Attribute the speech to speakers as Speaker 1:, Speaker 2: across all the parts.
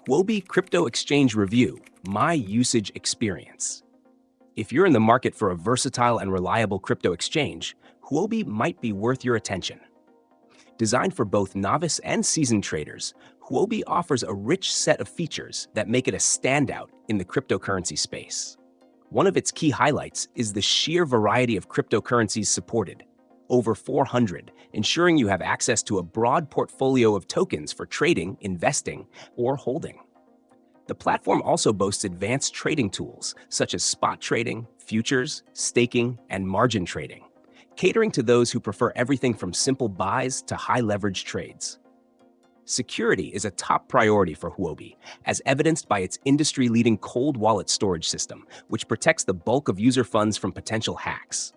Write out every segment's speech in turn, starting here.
Speaker 1: Huobi Crypto Exchange Review, My Usage Experience. If you're in the market for a versatile and reliable crypto exchange, Huobi might be worth your attention. Designed for both novice and seasoned traders, Huobi offers a rich set of features that make it a standout in the cryptocurrency space. One of its key highlights is the sheer variety of cryptocurrencies supported, over 400, ensuring you have access to a broad portfolio of tokens for trading, investing, or holding. The platform also boasts advanced trading tools such as spot trading, futures, staking, and margin trading, catering to those who prefer everything from simple buys to high-leverage trades. Security is a top priority for Huobi, as evidenced by its industry-leading cold wallet storage system, which protects the bulk of user funds from potential hacks.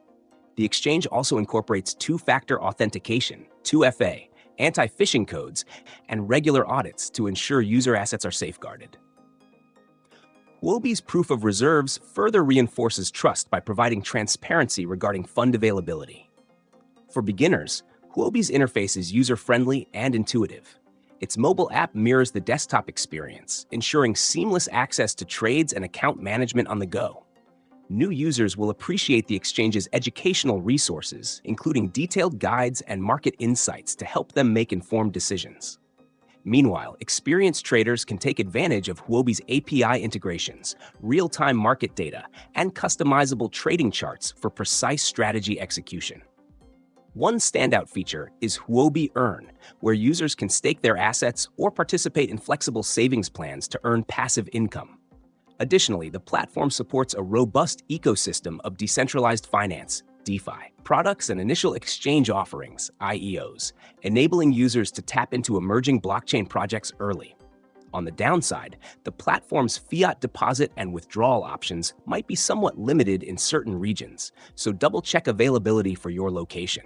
Speaker 1: The exchange also incorporates two-factor authentication, 2FA, anti-phishing codes, and regular audits to ensure user assets are safeguarded. Huobi's proof of reserves further reinforces trust by providing transparency regarding fund availability. For beginners, Huobi's interface is user-friendly and intuitive. Its mobile app mirrors the desktop experience, ensuring seamless access to trades and account management on the go. New users will appreciate the exchange's educational resources, including detailed guides and market insights to help them make informed decisions. Meanwhile, experienced traders can take advantage of Huobi's API integrations, real-time market data, and customizable trading charts for precise strategy execution. One standout feature is Huobi Earn, where users can stake their assets or participate in flexible savings plans to earn passive income. Additionally, the platform supports a robust ecosystem of decentralized finance, DeFi, products and initial exchange offerings, IEOs, enabling users to tap into emerging blockchain projects early. On the downside, the platform's fiat deposit and withdrawal options might be somewhat limited in certain regions, so double-check availability for your location.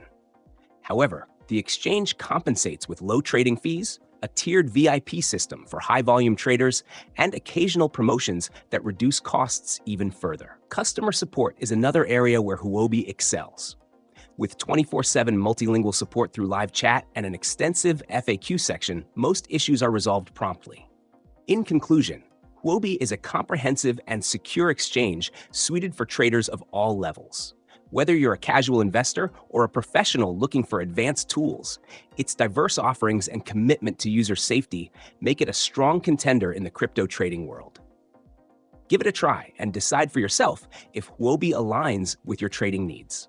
Speaker 1: However, the exchange compensates with low trading fees, a tiered VIP system for high-volume traders, and occasional promotions that reduce costs even further. Customer support is another area where Huobi excels. With 24/7 multilingual support through live chat and an extensive FAQ section, most issues are resolved promptly. In conclusion, Huobi is a comprehensive and secure exchange suited for traders of all levels. Whether you're a casual investor or a professional looking for advanced tools, its diverse offerings and commitment to user safety make it a strong contender in the crypto trading world. Give it a try and decide for yourself if Huobi aligns with your trading needs.